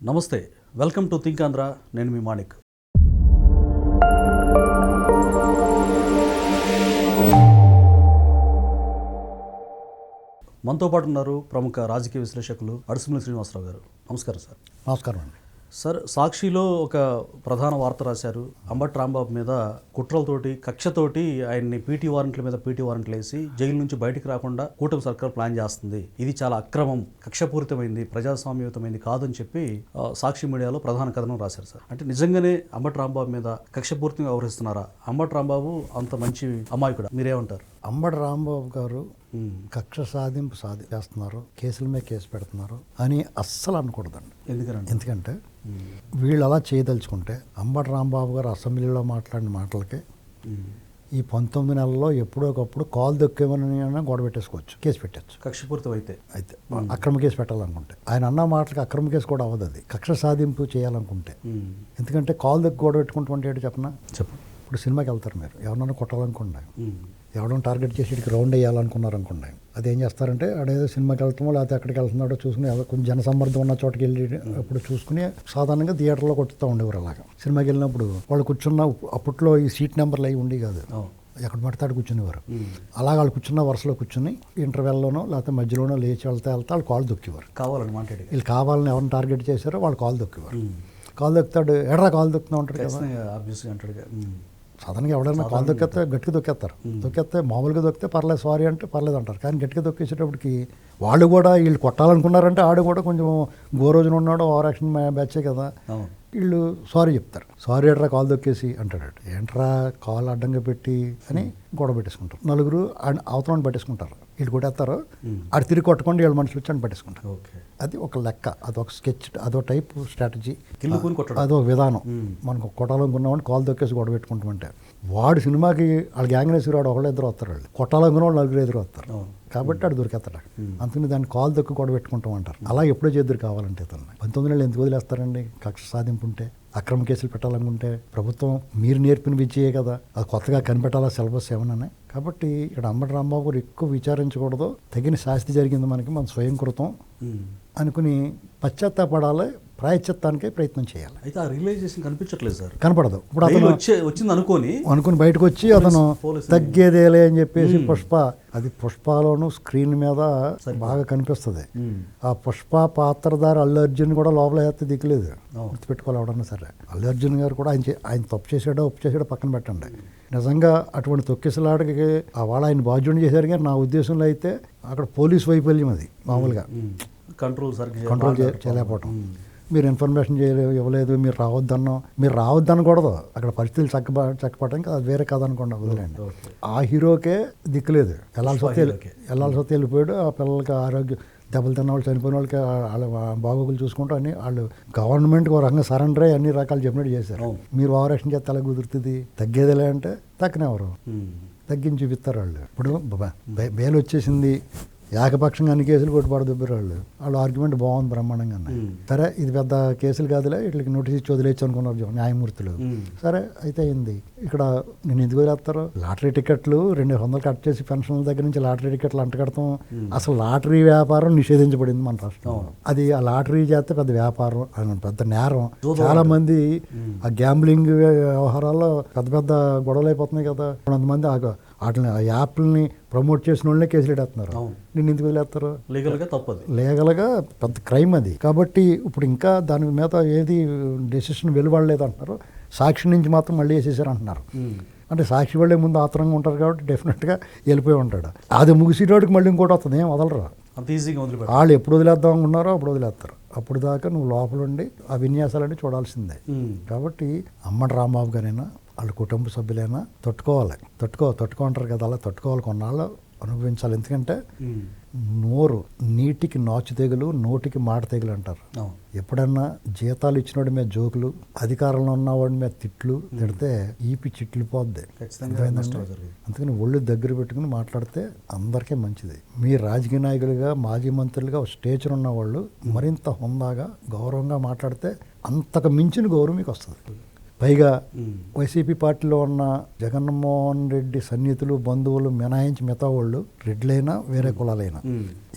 నమస్తే, welcome to think Andhra. నేను మీ మాణిక్. మనతో పాటు ఉన్నారు ప్రముఖ రాజకీయ విశ్లేషకులు అడుసుమల్లి శ్రీనివాసరావు గారు. నమస్కారం సార్. నమస్కారం అండి. సార్, సాక్షిలో ఒక ప్రధాన వార్త రాశారు. అంబటి రాంబాబు మీద కుట్రలతోటి కక్షతోటి ఆయన్ని పీటీ వారెంట్ల మీద పీటీ వారెంట్లు వేసి జైలు నుంచి బయటికి రాకుండా కూటమి సర్కార్ ప్లాన్ చేస్తుంది. ఇది చాలా అక్రమం, కక్షపూరితమైంది, ప్రజాస్వామ్యయుతమైంది కాదని చెప్పి సాక్షి మీడియాలో ప్రధాన కథనం రాశారు సార్. అంటే నిజంగానే అంబటి రాంబాబు మీద కక్షపూరితంగా వ్యవహరిస్తున్నారా? అంబటి రాంబాబు అంత మంచి అమాయకుడా? మీరేమంటారు? అంబటి రాంబాబు గారు కక్ష సాధింపు చేస్తున్నారు, కేసుల మీద కేసు పెడుతున్నారు అని అస్సలు అనకూడదండి. ఎందుకంటే వీళ్ళు అలా చేయదలుచుకుంటే అంబటి రాంబాబు గారు అసెంబ్లీలో మాట్లాడిన మాటలకి ఈ 19 నెలల్లో ఎప్పుడో ఒకప్పుడు కాలు దొక్కేమని గొడవ పెట్టేసుకోవచ్చు, కేసు పెట్టచ్చు. కక్షపూరితం అయితే అక్రమ కేసు పెట్టాలనుకుంటే ఆయన అన్న మాటలకి అక్రమ కేసు కూడా అవ్వదు. అది కక్ష సాధింపు చేయాలనుకుంటే. ఎందుకంటే కాలు దొక్కి గొడవ పెట్టుకుంటామంటే ఏంటి చెప్పనా? ఇప్పుడు సినిమాకి వెళ్తారు, మీరు ఎవరన్నా కొట్టాలనుకోండి, ఎవడో టార్గెట్ చేసి ఇక్కడికి రౌండ్ వేయాలనుకున్నారు అనుకోండి, అదేం చేస్తారంటే ఆడేదో సినిమాకి వెళ్తామో లేకపోతే ఎక్కడికి వెళ్తున్నాడో చూసుకుని కొంచెం జనసమ్మర్దం ఉన్న చోటుకి వెళ్ళి అప్పుడు చూసుకుని సాధారణంగా థియేటర్లో కొట్టుతూ ఉండేవారు. అలాగా సినిమాకి వెళ్ళినప్పుడు వాళ్ళు కూర్చున్న అప్పట్లో ఈ సీట్ నెంబర్లు అవి ఉండి కాదు, ఎక్కడ పడితే కూర్చునేవారు. అలా వాళ్ళు కూర్చున్న వరుసలో కూర్చుని ఇంటర్వెల్లోనో లేకపోతే మధ్యలోనో లేచి వెళ్తే వాళ్ళు కాలు దొక్కేవారు. వీళ్ళు కావాలని ఎవరిని టార్గెట్ చేశారో వాళ్ళు కాలు దొక్కేవారు. కాలు దొక్కుతాడు, ఎడరా కాలు దొక్కుతా ఉంటాడు కదా. సాధారణంగా ఎవడైనా కాలు దొక్కేస్తే గట్టిగా దొక్కేస్తే మామూలుగా దొక్కితే పర్లేదు, సారీ అంటే పర్లేదు అంటారు. కానీ గట్టిగా దొక్కేసేటప్పటికి వాళ్ళు కూడా వీళ్ళు కొట్టాలనుకున్నారంటే ఆడు కూడా కొంచెం గోరోజున ఉన్నాడు, ఓవర్ యాక్షన్ బ్యాచే కదా, వీళ్ళు సారీ చెప్తారు. సారీ ఎట్రా కాలు దొక్కేసి అంటాడు. ఏంట్రా కాలు అడ్డంగా పెట్టి అని గొడవ పెట్టేసుకుంటారు. నలుగురు అవతలని పట్టేసుకుంటారు. వీళ్ళు కొట్టేస్తారు, ఆడు తిరిగి కొట్టకుండా వీళ్ళ మనుషులు వచ్చి అని పట్టేసుకుంటారు. అది ఒక లెక్క, అదొక స్కెచ్, అదో టైప్ స్ట్రాటజీ, అదో విధానం. మనకు కొట్టాలనుకున్నామని కాలు దొక్కేసి గొడవ పెట్టుకుంటామంటే వాడు సినిమాకి వాళ్ళ గ్యాంగ్ వేసి వాడు ఒకళ్ళు ఇద్దరు వస్తారు, వాళ్ళు కొట్టాలనుకున్న వాళ్ళు నలుగురు ఎదురు వస్తారు. కాబట్టి ఆడు దొరికేస్తాడు. అందుకని దాన్ని కాలు దొక్కి గొడవ పెట్టుకుంటాం అంటారు. అలా ఎప్పుడో చేద్దరు కావాలంటే ఇతను 19 నెలలు ఎందుకు వదిలేస్తారండి? కక్ష సాధింపు ఉంటే, అక్రమ కేసులు పెట్టాలనుకుంటే ప్రభుత్వం మీరు నేర్పిన విద్యయే కదా, అది కొత్తగా కనిపెట్టాలా సిలబస్ ఏమన్నా. కాబట్టి ఇక్కడ అంబటి రాంబాబు గారు ఎక్కువ విచారించకూడదు, తగిన శాస్తి జరిగింది మనకి, మన స్వయం కృతం అనుకుని పశ్చాత్తాపడాలి, ప్రాయశ్చిత్తానికే ప్రయత్నం చేయాలి. అయితే ఆ రియలైజేషన్ కనిపించట్లేదు సార్. కనపడదు. ఇప్పుడు అతను వచ్చింది అనుకుని బయటకు వచ్చి అతను తగ్గేదేలే అని చెప్పేసి అది పుష్పలోను స్క్రీన్ మీద బాగా కనిపిస్తుంది. ఆ పుష్ప పాత్రధారి అల్లు అర్జున్ కూడా లోపల వేస్తే దిక్కులేదు, గుర్తుపెట్టుకోవాలి ఎవడన్నా సరే. అల్లు అర్జున్ గారు కూడా ఆయన తప్పు చేసాడో ఒప్పు చేసాడో పక్కన పెట్టండి. నిజంగా అటువంటి తొక్కిసలాటకి వాళ్ళ ఆయన బాధ్యుని చేశారు. కానీ నా ఉద్దేశంలో అయితే అక్కడ పోలీస్ వైఫల్యం అది. మామూలుగా కంట్రోల్ చేయలేకపోవటం. మీరు ఇన్ఫర్మేషన్ ఇవ్వలేదు, మీరు రావద్దనకూడదు. అక్కడ పరిస్థితులు చక్కపడటానికి అది వేరే కథ అనుకోండి, వదిలేండి. ఆ హీరోకే దిక్కులేదు, వెళ్ళాల్సి వస్తే వెళ్ళిపోయాడు. ఆ పిల్లలకి ఆరోగ్యం దెబ్బలు తిన్న వాళ్ళు, చనిపోయిన వాళ్ళకి వాళ్ళ బాగోగులు చూసుకుంటూ అన్ని వాళ్ళు గవర్నమెంట్కి ఒక రకంగా సరెండర్ అయ్యి అన్ని రకాలు చెప్పినట్టు చేశారు. మీరు ఓవర్ యాక్షన్ చేస్తే అలా కుదురుతుంది. తగ్గేదిలే అంటే తగ్గనెవరు తగ్గించి చూపిస్తారు వాళ్ళు. ఇప్పుడు బెయిల్ వచ్చేసింది, ఏకపక్షంగా అన్ని కేసులు కొట్టుబడదుబ్బరు వాళ్ళు ఆర్గ్యుమెంట్ బాగుంది, బ్రహ్మాండంగా. సరే ఇది పెద్ద కేసులు కాదులే, వీటికి నోటీస్ ఇచ్చి వదిలేచ్చు అనుకున్నారు న్యాయమూర్తులు. సరే అయితే అయింది. ఇక్కడ నేను ఎందుకు వదిలేస్తారు? లాటరీ టికెట్లు 200 కట్ చేసి పెన్షన్ల దగ్గర నుంచి లాటరీ టికెట్లు అంటగడతాం. అసలు లాటరీ వ్యాపారం నిషేధించబడింది మన రాష్ట్రంలో. అది ఆ లాటరీ చేస్తే పెద్ద వ్యాపారం, పెద్ద నేరం. చాలా మంది ఆ గ్యాంబ్లింగ్ వ్యవహారాల్లో పెద్ద గొడవలు అయిపోతున్నాయి కదా. కొంతమంది వాటిని ఆ యాప్లని ప్రమోట్ చేసిన వాళ్ళనే కేసులు పెడుతున్నారు. నిన్ను ఎందుకు వదిలేస్తారు? లీగల్గా పెద్ద క్రైమ్ అది. కాబట్టి ఇప్పుడు ఇంకా దాని మీద ఏది డెసిషన్ వెలువడలేదు అంటున్నారు. సాక్షి నుంచి మాత్రం మళ్ళీ వేసేసారు అంటున్నారు. అంటే సాక్షి వాళ్ళే ముందు ఆతరంగా ఉంటారు కాబట్టి డెఫినెట్గా వెళ్ళిపోయి ఉంటాడు. అది ముగిసేటోడికి మళ్ళీ ఇంకోటి వస్తుంది, ఏం వదలరు. వాళ్ళు ఎప్పుడు వదిలేద్దాం అనుకున్నారో అప్పుడు వదిలేస్తారు. అప్పుడు దాకా నువ్వు లోపల ఉండి ఆ విన్యాసాలన్నీ చూడాల్సిందే. కాబట్టి అంబటి రాంబాబు గారైనా వాళ్ళ కుటుంబ సభ్యులైనా తట్టుకో అంటారు కదా, అలా తట్టుకోవాలి, కొన్నాళ్ళు అనుభవించాలి. ఎందుకంటే నోరు నీటికి నాచు తెగులు, నోటికి మాట తెగులు అంటారు. ఎప్పుడన్నా జీతాలు ఇచ్చినోడి మీద జోకులు, అధికారంలో ఉన్నవాడి మీద తిడితే ఈపి చిట్లిపోద్ది. అందుకని ఒళ్ళు దగ్గర పెట్టుకుని మాట్లాడితే అందరికీ మంచిది. మీ రాజకీయ నాయకులుగా, మాజీ మంత్రులుగా స్టేజ్ ఉన్న వాళ్ళు మరింత హుందాగా, గౌరవంగా మాట్లాడితే అంతకు మించిన గౌరవం మీకు వస్తుంది. పైగా వైసీపీ పార్టీలో ఉన్న జగన్మోహన్ రెడ్డి సన్నిహితులు, బంధువులు మినహాయించి మిగతా వాళ్ళు రెడ్లైనా వేరే కులాలైనా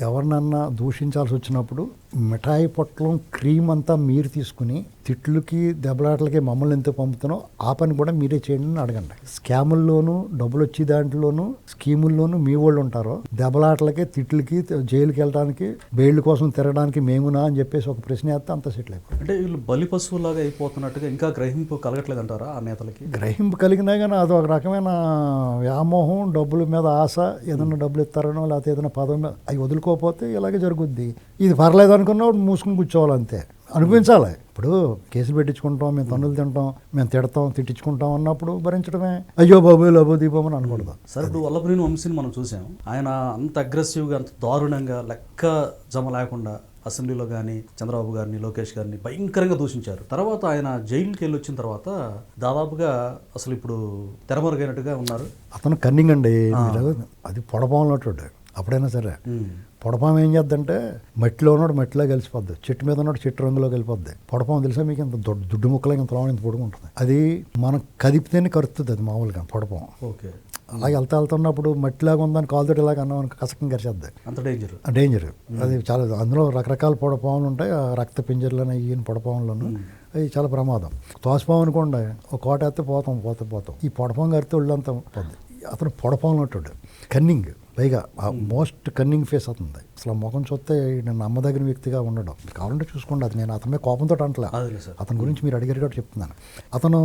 ఎవరినన్నా దూషించాల్సి వచ్చినప్పుడు మిఠాయి పొట్లం క్రీమ్ అంతా మీరు తీసుకుని తిట్లకి దెబ్బలాటలకి మమ్మల్ని ఎంత పంపుతున్నావు ఆ పని కూడా మీరే చేయండి అని అడగండి. స్కాముల్లోనూ డబ్బులు వచ్చి దాంట్లోనూ స్కీముల్లోనూ మీ వాళ్ళు ఉంటారో, దెబ్బలాటలకి తిట్లకి జైలుకి వెళ్ళడానికి బెయిల్ కోసం తిరగడానికి మేమునా అని చెప్పేసి ఒక ప్రశ్న వేస్తే అంత సెటిల్ అయిపోతుంది. అంటే వీళ్ళు బలి పశువులాగా అయిపోతున్నట్టుగా ఇంకా గ్రహింపు కలగట్లేదు అంటారా ఆ నేతలకి? గ్రహింపు కలిగినా కానీ అది ఒక రకమైన వ్యామోహం, డబ్బుల మీద ఆశ, ఏదైనా డబ్బులు ఇస్తారనో లేకపోతే ఏదైనా పదం అవి వదులుకోకపోతే ఇలాగే జరుగుద్ది. ఇది పర్లేదు అనుకున్నప్పుడు మూసుకుని కూర్చోవాలి అంతే, అనిపించాలి. ఇప్పుడు కేసులు పెట్టించుకుంటాం, మేము తన్నులు తింటాం, మేము తిట్టించుకుంటాం అన్నప్పుడు భరించడమే. అయ్యో బాబు లబో దీపం అని అనకూడదు. సరే, ఇప్పుడు వల్లభనేని వంశీని మనం చూసాం. ఆయన అంత అగ్రెసివ్గా, అంత దారుణంగా, లెక్క జమ లేకుండా అసెంబ్లీలో కానీ చంద్రబాబు గారిని, లోకేష్ గారిని భయంకరంగా దూషించారు. తర్వాత ఆయన జైలుకి వెళ్ళి వచ్చిన తర్వాత దాదాపుగా అసలు ఇప్పుడు తెరమరుగైనట్టుగా ఉన్నారు. అతను కన్నింగ్ అండి, అది పొడపాలన్నట్టు. అప్పుడైనా సరే పొడపాం ఏం చేద్దంటే మట్టిలో ఉన్నాడు మట్టిలో కలిసిపోద్ది, చెట్టు మీద ఉన్నాడు చెట్టు రంగులో కలిపోద్ది. పొడపాం తెలుసా మీకు? ఇంత దుడ్డు ముక్కలు ఇంత లోన ఇంత పొడుగు ఉంటుంది. అది మనం కదిపితేనే కరుస్తుంది అది మామూలుగా పొడపాం. ఓకే. అలాగే వెళ్తున్నప్పుడు మట్టిలాగా ఉందని కాలుతోటి ఇలాగ అన్నాం కసకం కరిచేద్ది. అంత డేంజర్. డేంజర్ అది చాలా. అందులో రకరకాల పొడపాములు ఉంటాయి, ఆ రక్త పింజర్లను ఈయన పొడపాములను అది చాలా ప్రమాదం. తోసిపాము అనుకోండి, ఒక కోట వేస్తే పోతాం. ఈ పొడపాము కరితే ఒళ్ళంతా పోద్ది. అతను పొడపాములు ఉంటాడు, కన్నింగ్. పైగా మోస్ట్ కన్నింగ్ ఫేస్ అవుతుంది. అసలు ముఖం చూస్తే నేను నమ్మదగిన వ్యక్తిగా ఉండడం. కావాలంటే చూసుకోండి, అది నేను అతని మీద కోపంతో అంటలే, అతని గురించి మీరు అడిగారు కాబట్టి చెప్తున్నాను. అతను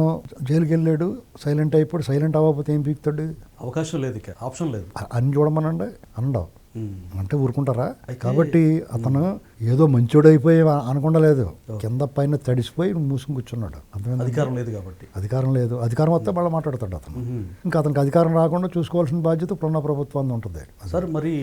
జైలుకి వెళ్ళాడు, సైలెంట్ అయిపోయాడు. సైలెంట్ అవ్వకపోతే ఏం పీకుతాడు? అవకాశం లేదు, ఆప్షన్ లేదు. అని చూడమనండి అనడం అంటే ఊరుకుంటారా? కాబట్టి అతను ఏదో మంచోడు అయిపోయి అనకుండా లేదు, కింద పైన తడిసిపోయి మూసుకుని కూర్చున్నాడు. అధికారం లేదు కాబట్టి. అధికారం వస్తే మళ్ళీ మాట్లాడతాడు అతను. ఇంకా అతనికి అధికారం రాకుండా చూసుకోవాల్సిన బాధ్యత ఇప్పుడున్న ప్రభుత్వాన్ని ఉంటుంది. సార్, మరి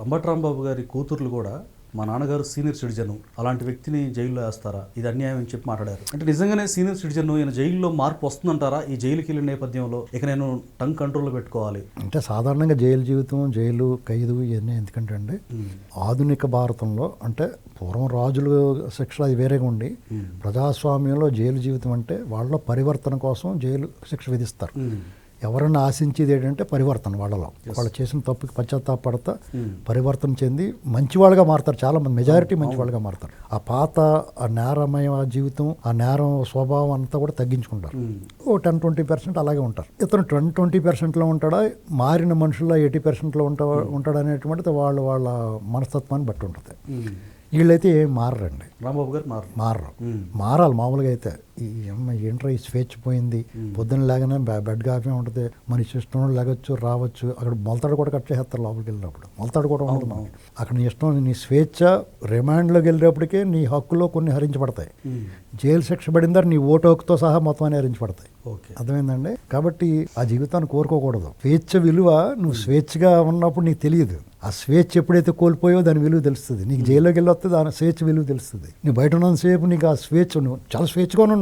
అంబటి రాంబాబు గారి కూతుర్లు కూడా మా నాన్నగారు సీనియర్ సిటిజన్, అలాంటి వ్యక్తిని జైల్లో వేస్తారా, ఇది అన్యాయం అని చెప్పి మాట్లాడారు. అంటే నిజంగానే సీనియర్ సిటిజన్ ఈయన జైల్లో మార్పు వస్తుందంటారా? ఈ జైలుకి వెళ్ళిన నేపథ్యంలో ఇక నేను టంగ్ కంట్రోల్లో పెట్టుకోవాలి అంటే సాధారణంగా జైలు జీవితం, జైలు ఖైదు ఇవన్నీ ఎందుకంటే అండి, ఆధునిక భారతంలో అంటే పూర్వం రాజులు శిక్షలు అది వేరేగా ఉండి, ప్రజాస్వామ్యంలో జైలు జీవితం అంటే వాళ్ళ పరివర్తన కోసం జైలు శిక్ష విధిస్తారు. ఎవరన్నా ఆశించేది ఏంటంటే పరివర్తన. వాళ్ళలో వాళ్ళు చేసిన తప్పుకి పశ్చాత్తాపడతా పరివర్తన చెంది మంచివాళ్ళుగా మారుతారు. చాలా మంది మెజారిటీ మంచివాళ్ళుగా మారుతారు. ఆ పాత ఆ నేరమయ జీవితం, ఆ నేరం స్వభావం అంతా కూడా తగ్గించుకుంటారు. ఓ 10-20% అలాగే ఉంటారు. ఇతను 10-20%లో ఉంటాడా, మారిన మనుషుల్లో 80%లో ఉంటాడు అనేటువంటిది వాళ్ళ మనస్తత్వాన్ని బట్టి ఉంటుంది. వీళ్ళైతే ఏం మారరండి. రాంబాబు గారు మారాలి మామూలుగా అయితే. ఈ అమ్మాయి ఏంట్రా ఈ స్వేచ్ఛ పోయింది, పొద్దున్న లేగానే బెడ్ కాఫీ ఉంటుంది, మన ఇష్టం లేగొచ్చు రావచ్చు. అక్కడ మొలతాడు కూడా కట్ చేస్తారు లోపలికి వెళ్ళినప్పుడు, మొలతాడు కూడా ఉండదు మనకి. అక్కడ నీ ఇష్టం, నీ స్వేచ్ఛ. రిమాండ్లోకి వెళ్ళేప్పటికే నీ హక్కులో కొన్ని హరించబడతాయి. జైలు శిక్ష పడిన తర్వాత నీ ఓటు హక్కుతో సహా మొత్తం అన్ని హరించబడతాయి. అర్థమైందండి? కాబట్టి ఆ జీవితాన్ని కోరుకోకూడదు. స్వేచ్ఛ విలువ నువ్వు స్వేచ్ఛగా ఉన్నప్పుడు నీకు తెలియదు. ఆ స్వేచ్ఛ ఎప్పుడైతే కోల్పోయో దాని విలువ తెలుస్తుంది. నీకు జైల్లోకి వెళ్ళి వస్తే దాని స్వేచ్ఛ విలువ తెలుస్తుంది. నువ్వు బయట ఉన్నంతసేపు నీకు ఆ స్వేచ్ఛ, నువ్వు చాలా స్వేచ్ఛగా ఉన్నావు.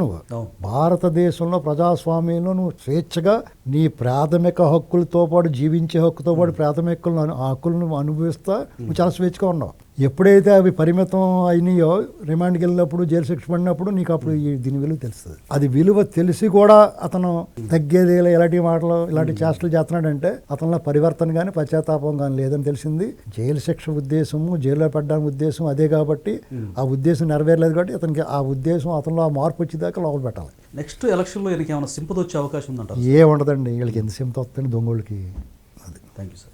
భారతదేశంలో ప్రజాస్వామ్యంలో నువ్వు స్వేచ్ఛగా నీ ప్రాథమిక హక్కులతో పాటు, జీవించే హక్కుతో పాటు ప్రాథమిక హక్కులను అనుభవిస్తా నువ్వు చాలా స్వేచ్ఛగా ఉన్నావు. ఎప్పుడైతే అవి పరిమితం అయినాయో, రిమాండ్కి వెళ్ళినప్పుడు, జైలు శిక్ష పడినప్పుడు నీకు అప్పుడు దీని విలువ తెలుస్తుంది. అది విలువ తెలిసి కూడా అతను తగ్గేది ఇలాంటి మాటలు, ఇలాంటి చేష్టలు చేస్తున్నాడంటే అతనిలో పరివర్తన కానీ పశ్చాత్తాపం కానీ లేదని తెలిసింది. జైలు శిక్ష ఉద్దేశము, జైల్లో పెట్టడానికి ఉద్దేశం అదే కాబట్టి ఆ ఉద్దేశం నెరవేరలేదు కాబట్టి అతనికి ఆ ఉద్దేశం, అతనిలో ఆ మార్పు వచ్చేదాకా లోపల పెట్టాలి. నెక్స్ట్ ఎలక్షన్లో ఈయనకి ఏమైనా సింపతి వచ్చే అవకాశం ఉందంటారు? ఏ ఉండదండి, వీళ్ళకి ఎంత సింపతి వస్తుంది దొంగోళ్ళకి. అది. Thank you sir.